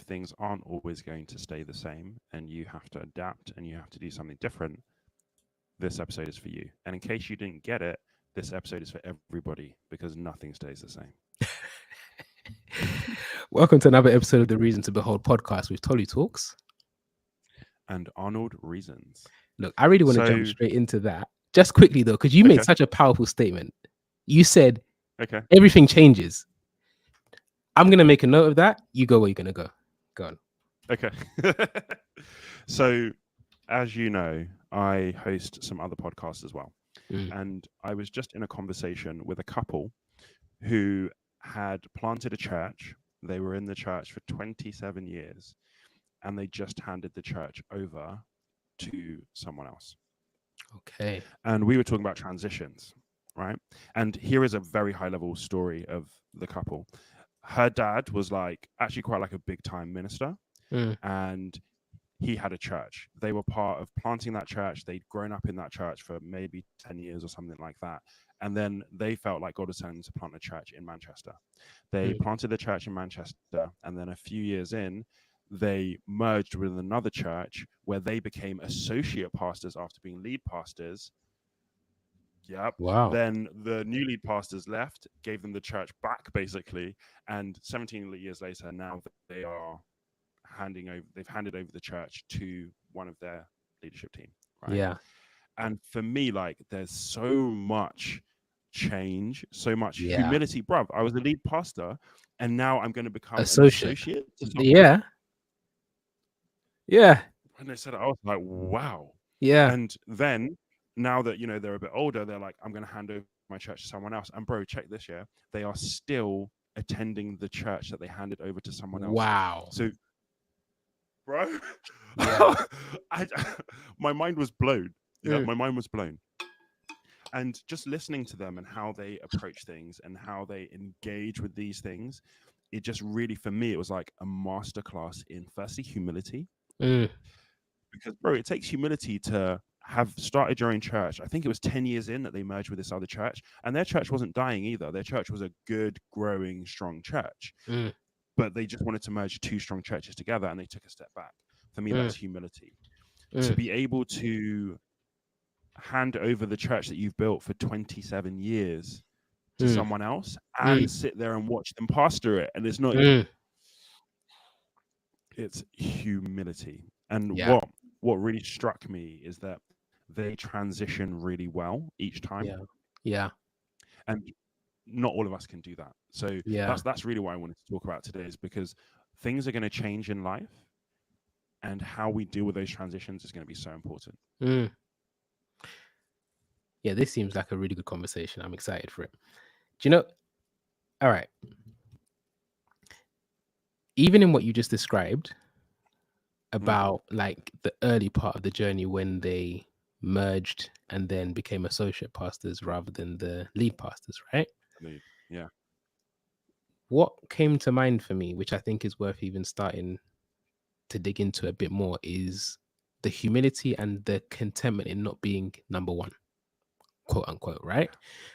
things aren't always going to stay the same and you have to adapt and you have to do something different, this episode is for you. And in case you didn't get it, this episode is for everybody because nothing stays the same. Welcome to another episode of the Reason to Behold podcast with Tolly Talks. And Arnold Reasons. Look, I really want to jump So, straight into that. Just quickly though, because you made okay, such a powerful statement. You said okay, everything changes. I'm going to make a note of that. You go where you're going to go. Go on. okay. So, as you know, I host some other podcasts as well. Mm. And I was just in a conversation with a couple who had planted a church. They were in the church for 27 years and they just handed the church over to someone else. Okay. And we were talking about transitions, right? And here is a very high level story of the couple. Her dad was like actually quite like a big time minister, Mm. and he had a church. They were part of planting that church. They'd grown up in that church for maybe 10 years or something like that. And then they felt like God was telling them to plant a church in Manchester. They Mm. planted the church in Manchester. And then a few years in, they merged with another church where they became associate pastors after being lead pastors. Yep. Wow. Then the new lead pastors left, gave them the church back basically. And 17 years later, now they are they've handed over the church to one of their leadership team, right? Yeah. And for me, like, there's so much change, so much Yeah. humility, bruv. I was the lead pastor and now I'm going to become an Associate. associate to someone. Yeah. Yeah. When they said it, I was like, wow. Yeah. And then now that, you know, they're a bit older, they're like, I'm going to hand over my church to someone else. And bro, check this, yeah, they are still attending the church that they handed over to someone else. Wow. So, bro, Yeah. my mind was blown. You know, Mm. my mind was blown. And just listening to them and how they approach things and how they engage with these things, it just really, for me, it was like a masterclass in firstly humility. Mm. Because, bro, it takes humility to have started your own church. I think it was 10 years in that they merged with this other church, and their church wasn't dying either. Their church was a good, growing, strong church. Mm. But they just wanted to merge two strong churches together and they took a step back. For me, Mm. that's humility. To Mm. be able to hand over the church that you've built for 27 years to Mm. someone else and Mm. sit there and watch them pastor it. And it's not, Mm. it's humility. And Yeah. what really struck me is that they transition really well each time. Yeah. Yeah. And not all of us can do that. So Yeah. that's really what I wanted to talk about today, is because things are going to change in life and how we deal with those transitions is going to be so important. Mm. Yeah, this seems like a really good conversation. I'm excited for it. Do you know? All right. Even in what you just described about like the early part of the journey when they merged and then became associate pastors rather than the lead pastors, right? Yeah. What came to mind for me, which I think is worth even starting to dig into a bit more, is the humility and the contentment in not being number one, quote unquote, right?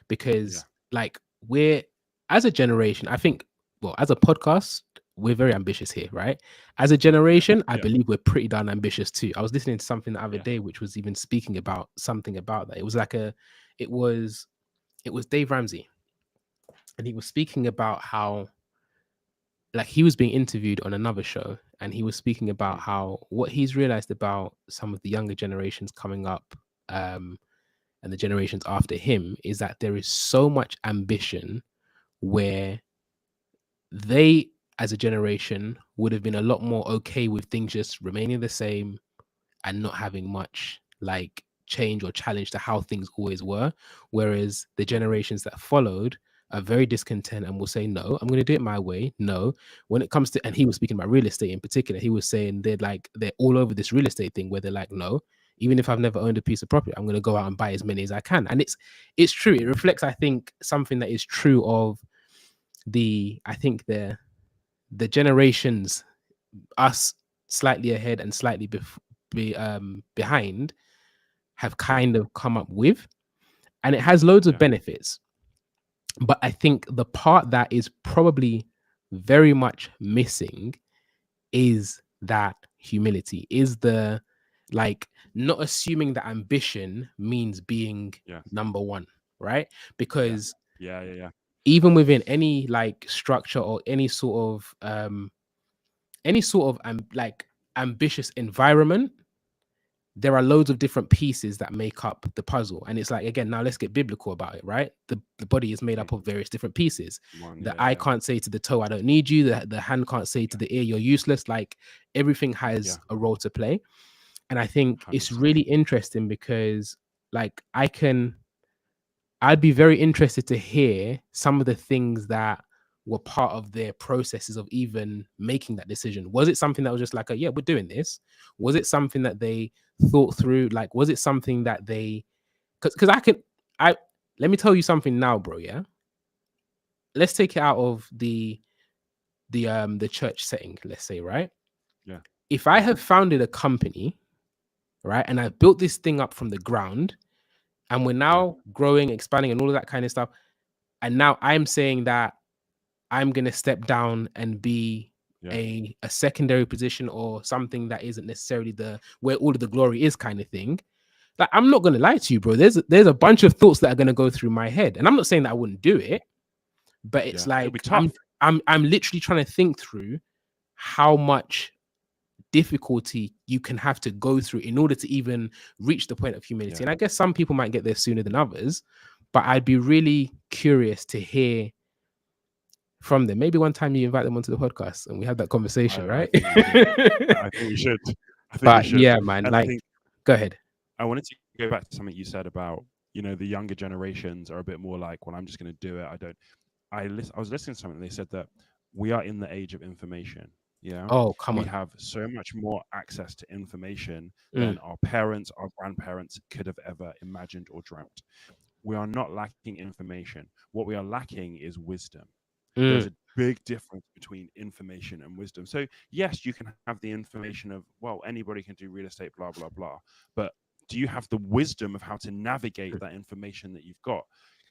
Because like we're, as a generation, I think, well, as a podcast, we're very ambitious here, right? As a generation, I believe we're pretty darn ambitious too. I was listening to something the other day, which was even speaking about something about that. It was like it was Dave Ramsey, and he was speaking about how, like, he was being interviewed on another show, and he was speaking about how what he's realized about some of the younger generations coming up, and the generations after him, is that there is so much ambition where they, as a generation, would have been a lot more okay with things just remaining the same and not having much like change or challenge to how things always were. Whereas the generations that followed are very discontent and will say, no, I'm going to do it my way. No, when it comes to, and he was speaking about real estate in particular, he was saying they're all over this real estate thing where they're like, no, even if I've never owned a piece of property, I'm going to go out and buy as many as I can. And it's true. It reflects, I think, something that is true of I think the generations, us slightly ahead and slightly behind, have kind of come up with, and it has loads of benefits. But I think the part that is probably very much missing is that humility, is the like not assuming that ambition means being Yeah. number one, right? Yeah. Because Yeah. Yeah. Yeah. even within any like structure or any sort of like ambitious environment, there are loads of different pieces that make up the puzzle. And it's like, again, now let's get biblical about it, right? The body is made Mm. up of various different pieces. One. The Yeah. eye Yeah. can't say to the toe, I don't need you. The hand can't say to the ear, you're useless. Like everything Yeah. has a role to play. And I think it's 100%. really interesting because like I'd be very interested to hear some of the things that were part of their processes of even making that decision. Was it something that was just like, oh, yeah, we're doing this? Was it something that they thought through? Like, was it something that they, because I, let me tell you something now, bro. Yeah. Let's take it out of the church setting, let's say, right? Yeah. If I Yeah. have founded a company, right, and I built this thing up from the ground, and we're now growing, expanding, and all of that kind of stuff, and now I'm saying that I'm gonna step down and be Yeah. a secondary position or something that isn't necessarily the where all of the glory is kind of thing. Like I'm not gonna lie to you, bro. There's a bunch of thoughts that are gonna go through my head, and I'm not saying that I wouldn't do it, but it's Yeah. It'll be like tough. I'm literally trying to think through how much difficulty you can have to go through in order to even reach the point of humility. Yeah. And I guess some people might get there sooner than others, but I'd be really curious to hear from them. Maybe one time you invite them onto the podcast and we have that conversation, right? I think we should. I think we But should. yeah, man, And I like, think go ahead. I wanted to go back to something you said about, the younger generations are a bit more like, well, I'm just going to do it. I was listening to something. They said that we are in the age of information. Yeah. Oh, come We on. have so much more access to information Mm. than our parents, our grandparents could have ever imagined or dreamt. We are not lacking information. What we are lacking is wisdom. There's Mm. a big difference between information and wisdom. So yes, you can have the information of, well, anybody can do real estate, blah, blah, blah. But do you have the wisdom of how to navigate that information that you've got?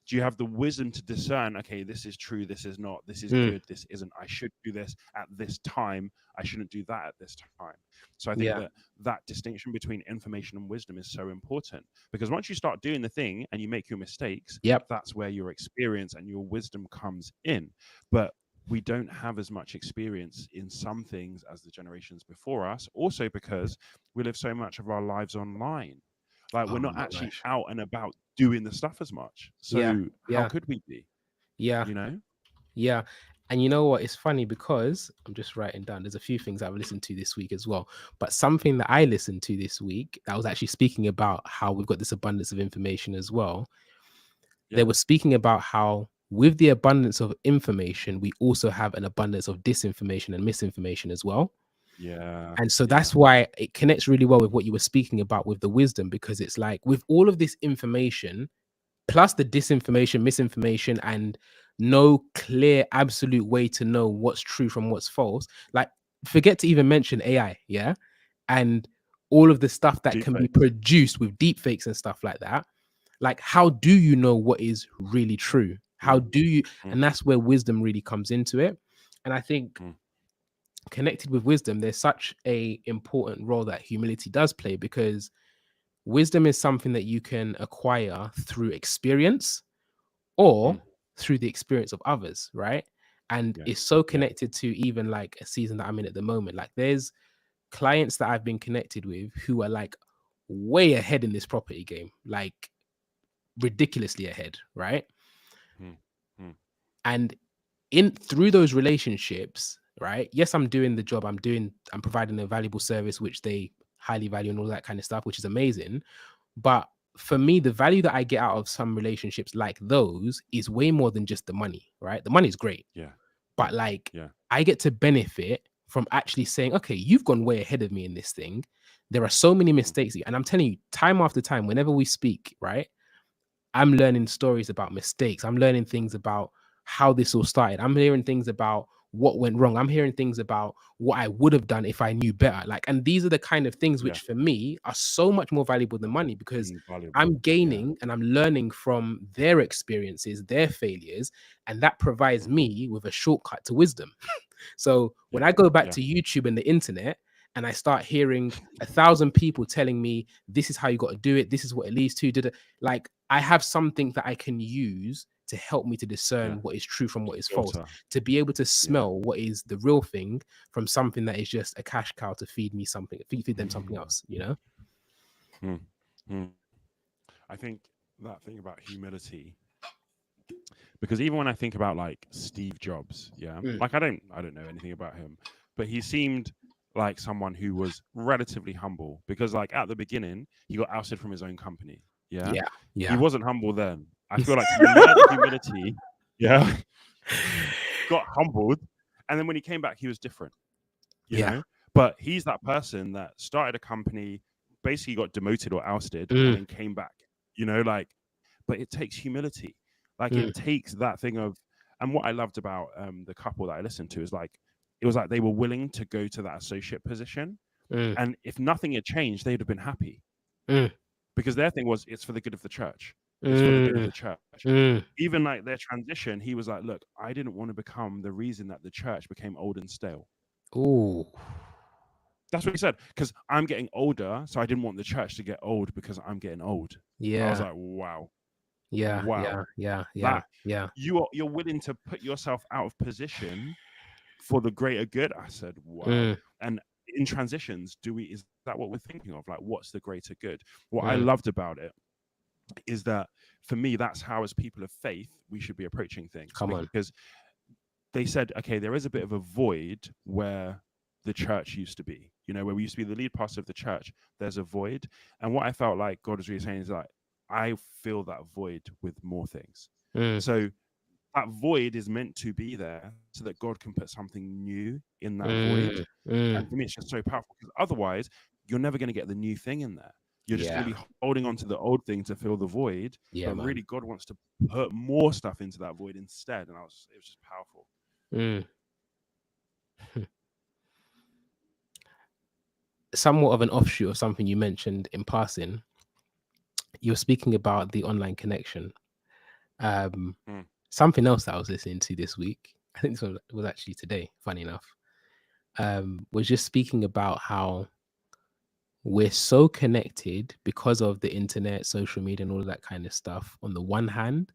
Do you have the wisdom to discern, okay, this is true, this is not, this is Mm. good, this isn't, I should do this at this time, I shouldn't do that at this time. So I think Yeah. that distinction between information and wisdom is so important, because once you start doing the thing and you make your mistakes, Yep. that's where your experience and your wisdom comes in. But we don't have as much experience in some things as the generations before us, also because we live so much of our lives online. Like we're Oh not my actually gosh. out and about doing the stuff as much. So Yeah. how Yeah. could we be? Yeah. You know? Yeah. And you know what? It's funny because I'm just writing down. There's a few things I've listened to this week as well. But something that I listened to this week that was actually speaking about how we've got this abundance of information as well. They Yeah. were speaking about how with the abundance of information, we also have an abundance of disinformation and misinformation as well. Yeah. And so Yeah. that's why it connects really well with what you were speaking about with the wisdom, because it's like with all of this information, plus the disinformation, misinformation, and no clear, absolute way to know what's true from what's false. Like, forget to even mention AI, yeah? And all of the stuff that can be Deepfakes. produced with deepfakes and stuff like that. Like, how do you know what is really true? How do you? Mm. And that's where wisdom really comes into it. And I think Mm. connected with wisdom, there's such a important role that humility does play, because wisdom is something that you can acquire through experience or Mm. through the experience of others, right? And Yeah. it's so Yeah. connected to even like a season that I'm in at the moment. Like there's clients that I've been connected with who are like way ahead in this property game, like ridiculously ahead, right? Mm. Mm. And in through those relationships, right? Yes, I'm doing the job. I'm providing a valuable service which they highly value and all that kind of stuff, which is amazing. But for me, the value that I get out of some relationships like those is way more than just the money, right? The money is great, Yeah. but like Yeah. I get to benefit from actually saying, okay, you've gone way ahead of me in this thing. There are so many mistakes, and I'm telling you, time after time, whenever we speak, right? I'm learning stories about mistakes. I'm learning things about how this all started. I'm hearing things about what went wrong. I'm hearing things about what I would have done if I knew better. Like, and these are the kind of things Yeah. which for me are so much more valuable than money, because Invaluable. I'm Yeah. gaining and I'm learning from their experiences, their failures, and that provides Mhm. me with a shortcut to wisdom. So when I go back to YouTube and the internet, and I start hearing 1,000 people telling me this is how you got to do it, this is what it leads to, like I have something that I can use to help me to discern what is true from what is false, to be able to smell what is the real thing from something that is just a cash cow to feed me something, feed them something else, you know. I think that thing about humility, because even when I think about like Steve Jobs, like I don't know anything about him, but he seemed like someone who was relatively humble, because like at the beginning he got ousted from his own company. He wasn't humble then. I feel like he learned humility, got humbled, and then when he came back, he was different, you know. But he's that person that started a company, basically got demoted or ousted, and then came back, you know, like. But it takes humility, like it takes that thing of. And what I loved about the couple that I listened to is like, it was like they were willing to go to that associate position, and if nothing had changed, they'd have been happy, because their thing was, it's for the good of the church. It's for the good of the church. Even like their transition, he was like, look, I didn't want to become the reason that the church became old and stale. Ooh. That's what he said, because I'm getting older, so I didn't want the church to get old because I'm getting old. I was like, wow. Wow. You're willing to put yourself out of position for the greater good. I said, wow. And in transitions, is that what we're thinking of? Like, what's the greater good? What I loved about it is that for me, that's how, as people of faith, we should be approaching things. Because they said, okay, there is a bit of a void where the church used to be, you know, where we used to be the lead pastor of the church. There's a void. And what I felt like God was really saying is like, I feel that void with more things. So that void is meant to be there so that God can put something new in that void. And for me, it's just so powerful, because otherwise you're never going to get the new thing in there. You're just going to be holding on to the old thing to fill the void. But really, God wants to put more stuff into that void instead. And it was just powerful. Somewhat of an offshoot of something you mentioned in passing, you're speaking about the online connection. Something else that I was listening to this week, I think this was actually today, funny enough, was just speaking about how we're so connected because of the internet, social media, and all of that kind of stuff on the one hand,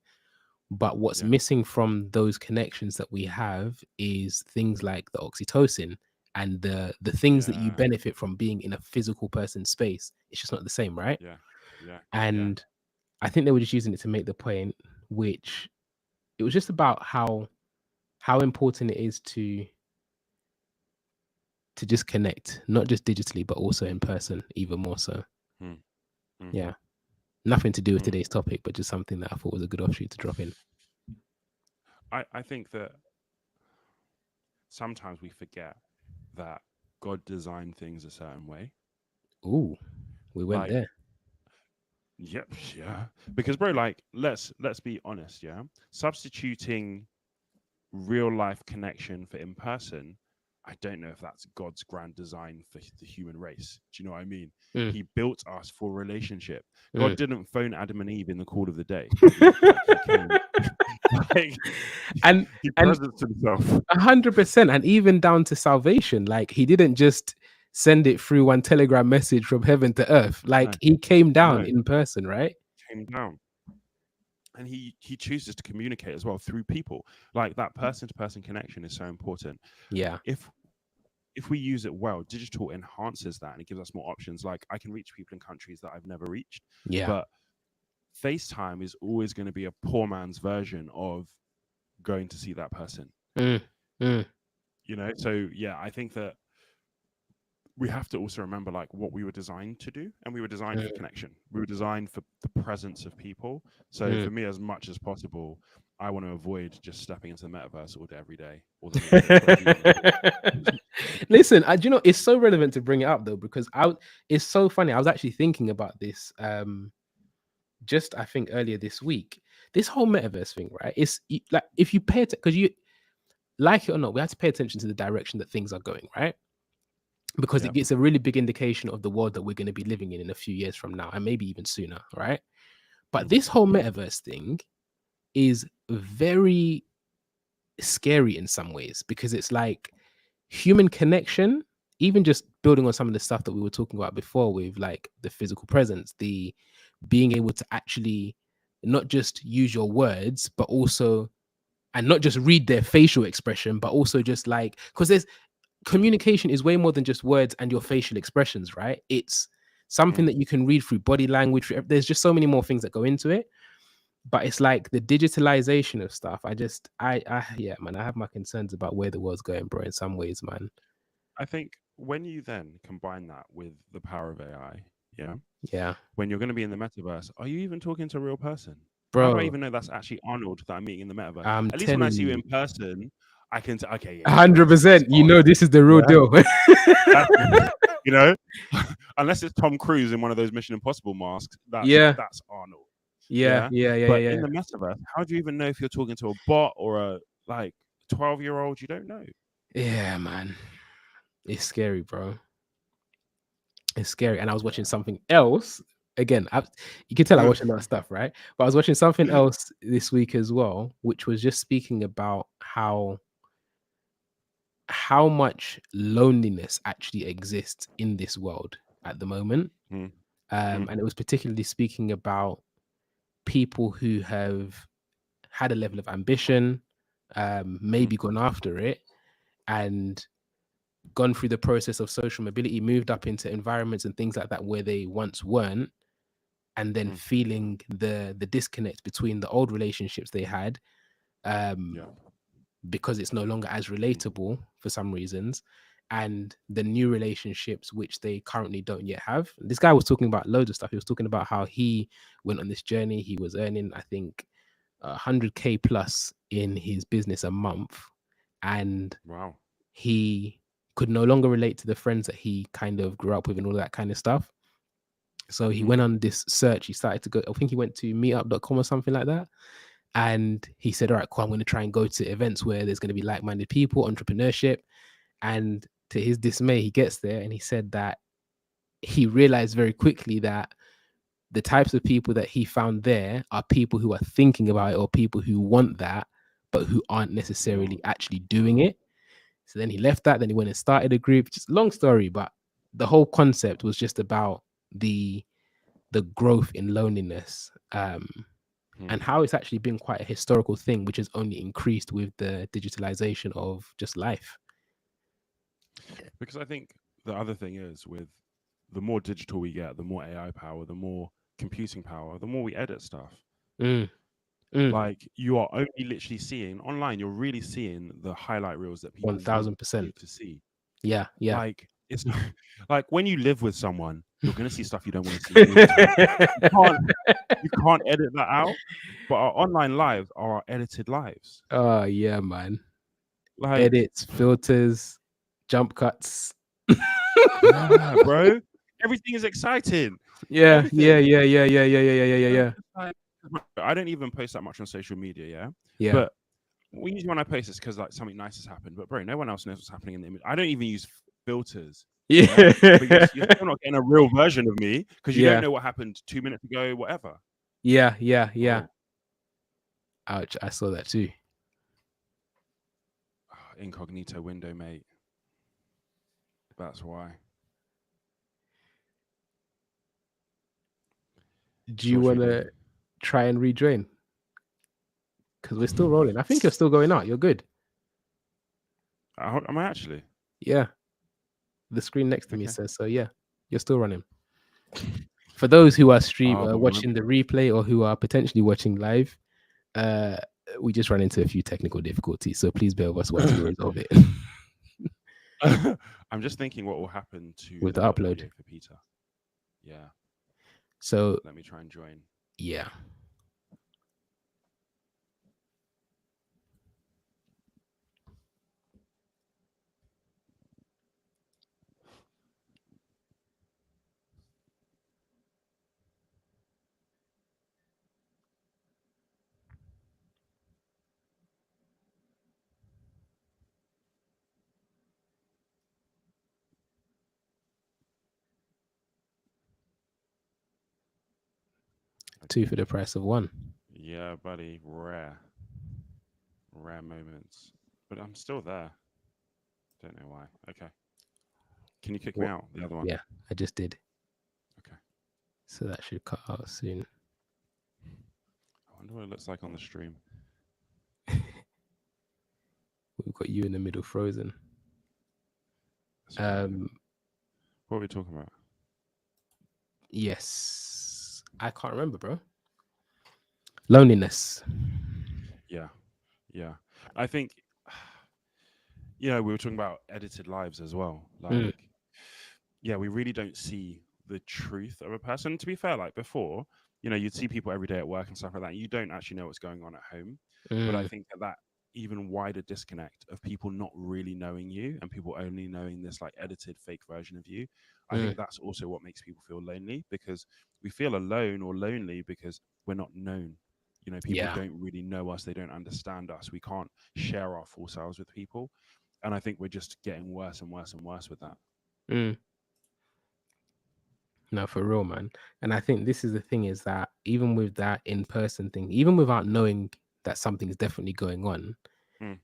but what's missing from those connections that we have is things like the oxytocin and the things that you benefit from being in a physical person's space. It's just not the same, right? And I think they were just using it to make the point, which it was just about how important it is to just connect, not just digitally, but also in person, even more so. Yeah. Nothing to do with today's topic, but just something that I thought was a good offshoot to drop in. I think that sometimes we forget that God designed things a certain way. Ooh, we went there. Yep, because bro, like let's be honest, substituting real life connection for in person, I don't know if that's God's grand design for the human race. Do you know what I mean? He built us for relationship. God didn't phone Adam and Eve in the cool of the day. and he presents himself 100%, and even down to salvation. Like, he didn't just send it through one telegram message from heaven to earth. Like, he came down in person, right? Came down. And he chooses to communicate as well through people. Like, that person-to-person connection is so important. Yeah. If we use it well, digital enhances that, and it gives us more options. Like, I can reach people in countries that I've never reached. Yeah. But FaceTime is always going to be a poor man's version of going to see that person. You know, so I think that we have to also remember like what we were designed to do, and we were designed for connection. We were designed for the presence of people. So for me, as much as possible, I want to avoid just stepping into the metaverse all day, every day. Listen, you know, it's so relevant to bring it up though, because it's so funny. I was actually thinking about this just I think earlier this week. This whole metaverse thing, right? It's like, if you pay attention, because you like it or not, we have to pay attention to the direction that things are going, right? Because it gets a really big indication of the world that we're going to be living in a few years from now, and maybe even sooner, right? But this whole metaverse thing is very scary in some ways, because it's like human connection, even just building on some of the stuff that we were talking about before with like the physical presence, the being able to actually not just use your words, but also, and not just read their facial expression, but also just like, because there's communication is way more than just words and your facial expressions, right? It's something that you can read through body language. There's just so many more things that go into it. But it's like the digitalization of stuff. Yeah, man, I have my concerns about where the world's going, bro, in some ways, man. I think when you then combine that with the power of AI, yeah, Yeah, when you're going to be in the metaverse, are you even talking to a real person? How do I bro, even know that's actually Arnold that I'm meeting in the metaverse? I'm At least when I telling see you you, in person, I can say, okay, yeah, yeah, that's 100%. You spot know, on. this is the real Yeah, deal. that's you know, unless it's Tom Cruise in one of those Mission Impossible masks, Yeah, that's Arnold. yeah, Yeah, yeah, yeah, yeah, but in yeah. the metaverse, how do you even know if you're talking to a bot or a like 12-year-old? You don't know. Yeah, man. It's scary, bro. It's scary. And I was watching Yeah. something else. Again, you can tell I watch a lot of stuff, right? But I was watching something else this week as well, which was just speaking about how much loneliness actually exists in this world at the moment. Mm, And it was particularly speaking about people who have had a level of ambition, mm, maybe gone after it, and gone through the process of social mobility, moved up into environments and things like that where they once weren't, and then mm, feeling the disconnect between the old relationships they had, um, yeah. because it's no longer as relatable for some reasons, and the new relationships which they currently don't yet have. This guy was talking about loads of stuff. He was talking about how he went on this journey. He was earning, I think, 100K plus in his business a month, and Wow. he could no longer relate to the friends that he kind of grew up with and all that kind of stuff. So he Hmm. went on this search. He started to go, I think he went to meetup.com or something like that. And he said, all right, cool, I'm going to try and go to events where there's going to be like minded people, entrepreneurship. And to his dismay, he gets there and he said that he realized very quickly that the types of people that he found there are people who are thinking about it or people who want that, but who aren't Yeah. necessarily actually doing it. So then he left that. Then he went and started a group. Just long story, but the whole concept was just about the growth in loneliness, Hmm. and how it's actually been quite a historical thing, which has only increased with the digitalization of just life. Because I think the other thing is with the more digital we get, the more AI power, the more computing power, the more we edit stuff. Mm, mm, Like you are only literally seeing online, you're really seeing the highlight reels that one people want thousand you percent. to see. Yeah, yeah. Like it's like when you live with someone, you're gonna see stuff you don't want to see all the time. You can't you can't edit that out. But our online lives are our edited lives. Oh yeah, man. Like, Edits, filters, jump cuts. yeah, bro. Everything is exciting. Yeah, yeah, Everything. yeah, yeah, yeah, yeah, yeah, yeah, yeah, And I'm yeah. just like, I don't even post that much on social media, yeah. Yeah. But usually when I post, it's because like something nice has happened. But bro, no one else knows what's happening in the image. I don't even use filters, yeah. Yeah. But you're still not getting a real version of me because you don't Yeah. know what happened 2 minutes ago, whatever. Yeah. Yeah. Yeah. Oh, Ouch. I saw that too. incognito window, mate. That's why. Do So you what should want we do? to try and rejoin? Because we're still rolling. I think you're still going out. You're good. Am I actually? Yeah. The screen next to me Okay. says so. Yeah. You're still running. For those who are Oh, but my watching the replay or who are potentially watching live, uh, we just ran into a few technical difficulties. So please bear with us whilst we resolve it I'm just thinking what will happen to with the the upload. video for Peter. Yeah. So Let me try and join. yeah. 2 for the price of 1. Yeah, buddy. Rare. Rare moments. But I'm still there. Don't know why. Okay. Can you kick me What? out? The other one. Yeah, I just did. Okay. So that should cut out soon. I wonder what it looks like on the stream. We've got you in the middle, frozen. What are we talking about? Yes, I can't remember, bro. Loneliness. Yeah. Yeah. I think, you know, we were talking about edited lives as well. Mm, Like, yeah, we really don't see the truth of a person. To be fair, like before, you know, you'd see people every day at work and stuff like that. You don't actually know what's going on at home. But I mm, think that even wider disconnect of people not really knowing you and people only knowing this like edited fake version of you, I mm. think that's also what makes people feel lonely, because we feel alone or lonely because we're not known. You know, people Yeah. don't really know us, they don't understand us. We can't share our full selves with people. And I think we're just getting worse and worse and worse with that. Mm. No, for real, man. And I think this is the thing is that even with that in person thing, even without knowing that something is definitely going on, Mm,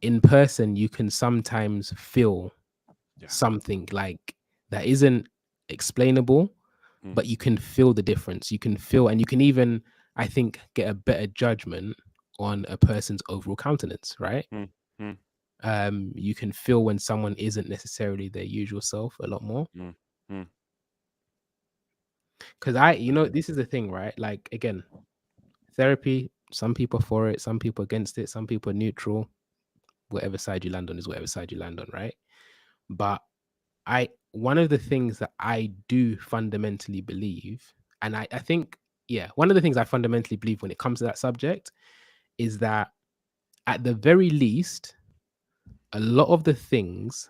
in person, you can sometimes feel yeah. something like that isn't explainable, Mm, but you can feel the difference. You can feel, and you can even, I think, get a better judgment on a person's overall countenance, right? mm, mm, You can feel when someone isn't necessarily their usual self a lot more. mm, mm. Because this is the thing, right? Like, again, therapy, some people for it, some people against it, some people are neutral. Whatever side you land on is whatever side you land on, right? But one of the things that I do fundamentally believe, and I think, yeah, one of the things I fundamentally believe when it comes to that subject is that at the very least, a lot of the things,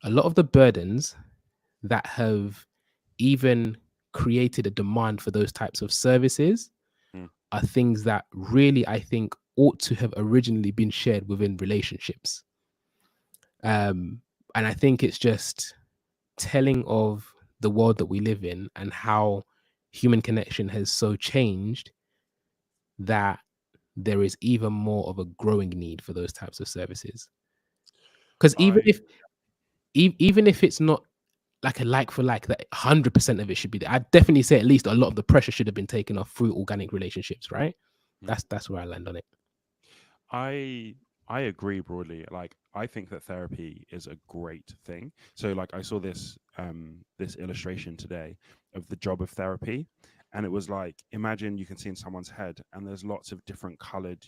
a lot of the burdens that have even created a demand for those types of services Mm. are things that really, I think, ought to have originally been shared within relationships. And I think it's just telling of the world that we live in and how human connection has so changed that there is even more of a growing need for those types of services. Because I even if it's not like a like for like, that 100% of it should be there, I'd definitely say at least a lot of the pressure should have been taken off through organic relationships, right? mm, That's where I land on it. I I agree broadly. Like I think that therapy is a great thing. So like I saw this illustration today of the job of therapy, and it was like, imagine you can see in someone's head and there's lots of different colored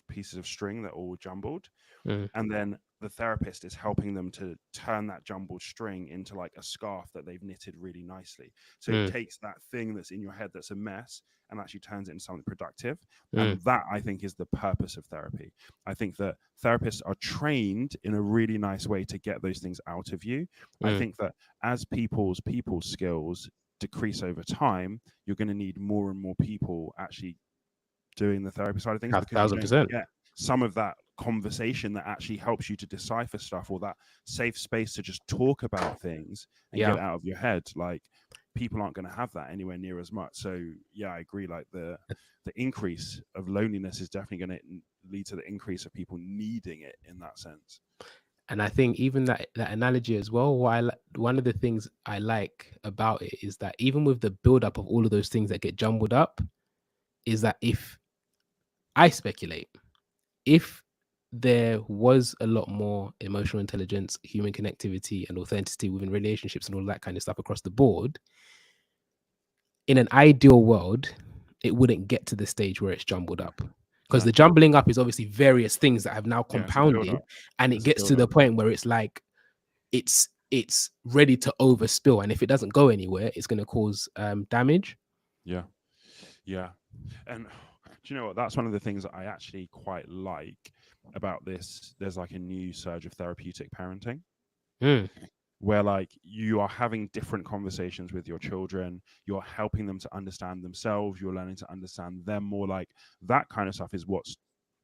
pieces of string that are all jumbled, Mm, and then the therapist is helping them to turn that jumbled string into like a scarf that they've knitted really nicely. So it mm, takes that thing that's in your head that's a mess and actually turns it into something productive. mm, And that, I think, is the purpose of therapy. I think that therapists are trained in a really nice way to get those things out of you. I mm. think that as people's skills decrease over time, you're going to need more and more people actually doing the therapy side of things, A because you thousand don't percent. get some of that conversation that actually helps you to decipher stuff, or that safe space to just talk about things and get Yeah. it out of your head. Like people aren't going to have that anywhere near as much. So yeah, I agree. Like the increase of loneliness is definitely going to lead to the increase of people needing it in that sense. And I think even that analogy as well, one of the things I like about it is that even with the build up of all of those things that get jumbled up, is that if I speculate, if there was a lot more emotional intelligence, human connectivity, and authenticity within relationships and all that kind of stuff across the board, in an ideal world, it wouldn't get to the stage where it's jumbled No, up. Because no, the jumbling up is obviously various things that have now yeah, it's a build compounded, up. and it It's a gets build to the up. point where it's like it's ready to overspill, and if it doesn't go anywhere, it's going to cause damage. Yeah, yeah. And do you know what? That's one of the things that I actually quite like about this. There's like a new surge of therapeutic parenting, Mm, where like you are having different conversations with your children, you're helping them to understand themselves, you're learning to understand them more. Like that kind of stuff is what's,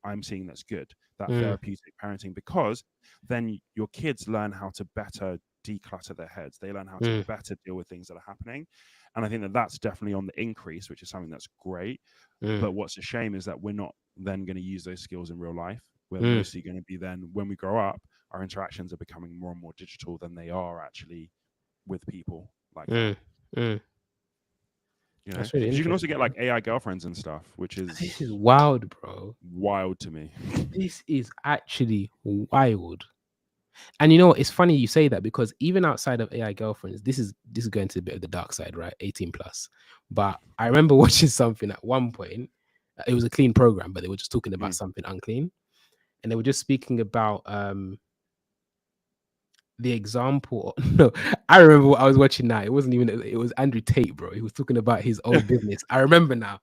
I'm seeing that's good, that Mm. therapeutic parenting, because then your kids learn how to better declutter their heads. They learn how to Mm. better deal with things that are happening. And I think that that's definitely on the increase, which is something that's great. Mm. But what's a shame is that we're not then going to use those skills in real life. We're Mm. mostly going to be then, when we grow up, our interactions are becoming more and more digital than they are actually with people like that. Mm. Mm. You know, That's really because you can also interesting. get like AI girlfriends and stuff, which This is is wild, bro. wild to me. This is actually wild. And you know what? It's funny you say that, because even outside of AI girlfriends, this is going to a bit of the dark side, right? 18 plus. But I remember watching something at one point. It was a clean program, but they were just talking about something unclean, and they were just speaking about the example. No, I remember what I was watching now. It wasn't even. It was Andrew Tate, bro. He was talking about his own business. I remember now,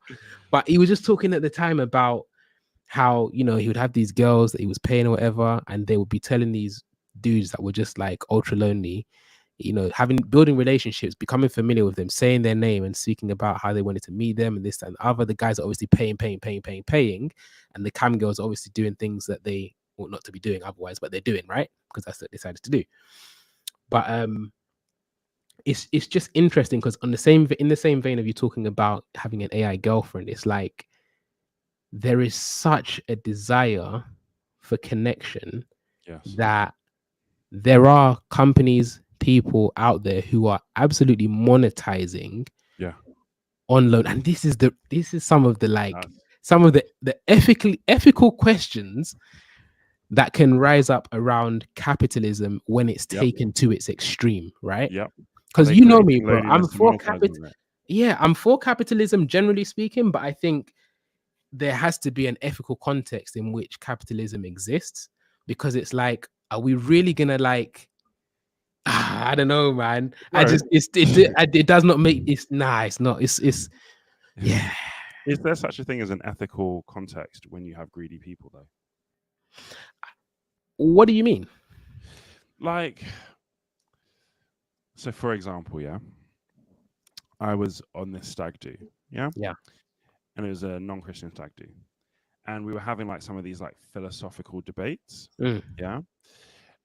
but he was just talking at the time about how, you know, he would have these girls that he was paying or whatever, and they would be telling these dudes that were just like ultra lonely, you know, building relationships, becoming familiar with them, saying their name and speaking about how they wanted to meet them and this and the other. The guys are obviously paying, and the cam girls are obviously doing things that they ought not to be doing otherwise, but they're doing, right? Because that's what they decided to do. But it's just interesting, because in the same vein of you talking about having an AI girlfriend, it's like there is such a desire for connection Yes. that there are companies, people out there who are absolutely monetizing Yeah. on loan. And this is some of the That's, some of the ethical questions that can rise up around capitalism when it's Yep. taken to its extreme, right? yep. Are Because they you know me, creating bro. I'm loneliness and for monetizing it? Yeah, I'm for capitalism generally speaking, but I think there has to be an ethical context in which capitalism exists, because it's like, are we really gonna like? I don't know, man. I Bro, just it does not make it's it's not it's yeah. is there such a thing as an ethical context when you have greedy people, though? What do you mean? Like, so for example, yeah, I was on this stag do, yeah, Yeah. and it was a non-Christian stag do, and we were having like some of these like philosophical debates, Mm. yeah,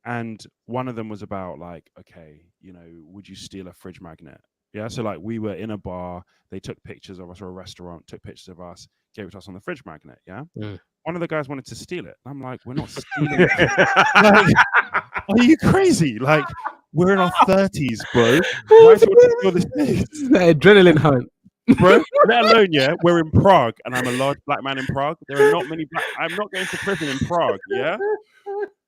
and one of them was about like, okay, you know, would you steal a fridge magnet? Yeah, so like we were in a bar, they took pictures of us, or a restaurant took pictures of us, gave it to us on the fridge magnet, yeah. Mm. One of the guys wanted to steal it. I'm like, we're not stealing it. Like, are you crazy? Like, we're in our 30s, bro. Why do you want to steal this thing? The adrenaline hunt. Bro, let alone, yeah, we're in Prague and I'm a large black man in Prague. There are not many black, I'm not going to prison in Prague, yeah?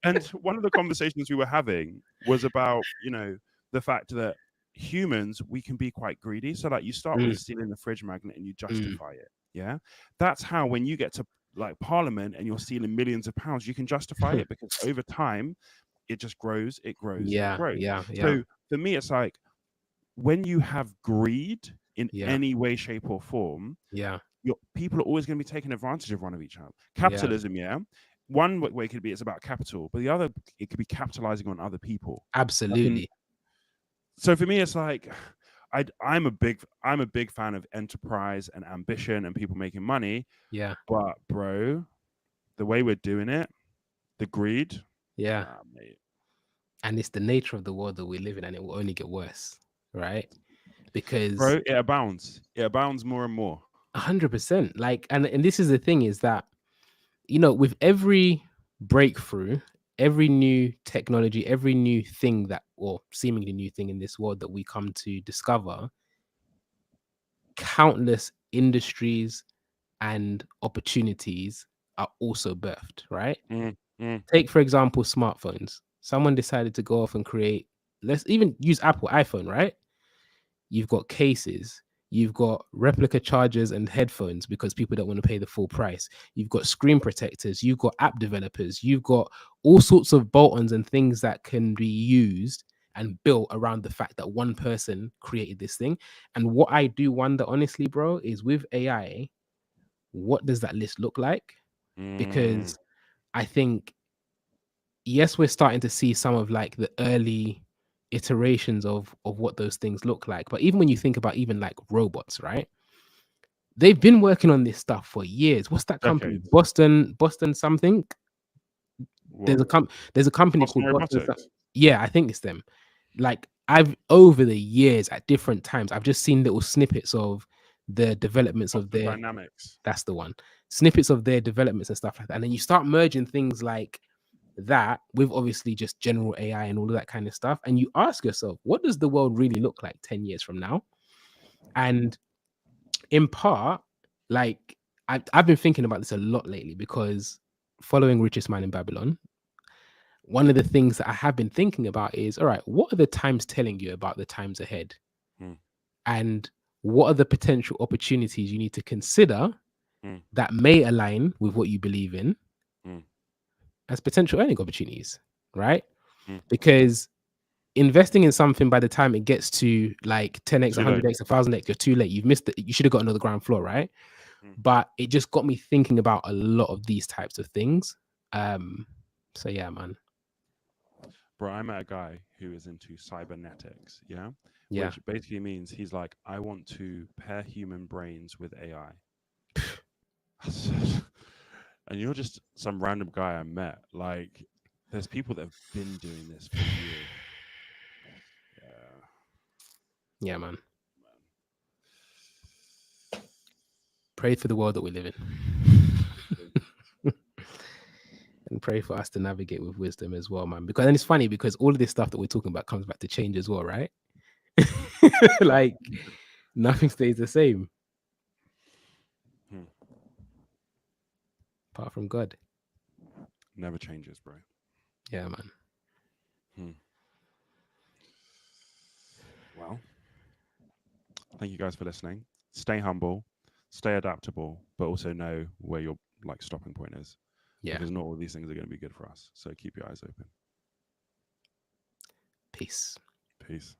And one of the conversations we were having was about, you know, the fact that humans, we can be quite greedy. So like you start with stealing the fridge magnet and you justify it. Yeah. That's how when you get to like Parliament and you're stealing millions of pounds, you can justify it, because over time it just grows, it grows, Yeah, it grows. yeah. So for me, it's like when you have greed in Yeah. any way, shape, or form, Yeah. people are always going to be taking advantage of one of each other. Capitalism, yeah. One way could be it's about capital, but the other, it could be capitalizing on other people. Absolutely. So for me, it's like I'm a big fan of enterprise and ambition and people making money. Yeah. But bro, the way we're doing it, the greed, Yeah. mate. And it's the nature of the world that we live in, and it will only get worse, right? Because Bro, it abounds. It abounds more and more. 100%. Like, and this is the thing, is that, you know, with every breakthrough, every new technology, every new thing that, or seemingly new thing in this world that we come to discover, countless industries and opportunities are also birthed, right? Take, for example, smartphones. Someone decided to go off and create, let's even use Apple iPhone, right? You've got cases, you've got replica chargers and headphones because people don't want to pay the full price. You've got screen protectors, you've got app developers, you've got all sorts of bolt-ons and things that can be used and built around the fact that one person created this thing. And what I do wonder, honestly, bro, is with AI, what does that list look like? Because I think, yes, we're starting to see some of like the early iterations of what those things look like. But even when you think about even like robots, right? they've been working on this stuff for years. What's that company? Decades. Boston something. There's What? a company Boston called Boston. Robotics. Yeah, I think it's them. Like I've over the years at different times, I've just seen little snippets of the developments of Boston their. Dynamics. That's the one. Snippets of their developments and stuff like that, and then you start merging things like that with obviously just general AI and all of that kind of stuff, and you ask yourself, what does the world really look like 10 years from now? And in part, like I've been thinking about this a lot lately because following Richest Man in Babylon, one of the things that I have been thinking about is, all right, what are the times telling you about the times ahead? Hmm. And what are the potential opportunities you need to consider Hmm. that may align with what you believe in Hmm. as potential earning opportunities, right? Hmm. Because investing in something by the time it gets to like 10x, Too late. 100x, 1000x, you're too late. You've missed it. You should have gotten on the ground floor, right? Hmm. But it just got me thinking about a lot of these types of things. So yeah, man. Bro, I met a guy who is into cybernetics, yeah? Yeah. Which basically means he's like, I want to pair human brains with AI. And you're just some random guy I met. Like, there's people that have been doing this for years. Yeah, man. Pray for the world that we live in. And pray for us to navigate with wisdom as well, man. Because, and it's funny because all of this stuff that we're talking about comes back to change as well, right? Like nothing stays the same. Hmm. Apart from God. Never changes, bro. Yeah, man. Well, thank you guys for listening. Stay humble, stay adaptable, but also know where your like stopping point is. Yeah. Because not all these things are going to be good for us. So keep your eyes open. Peace. Peace.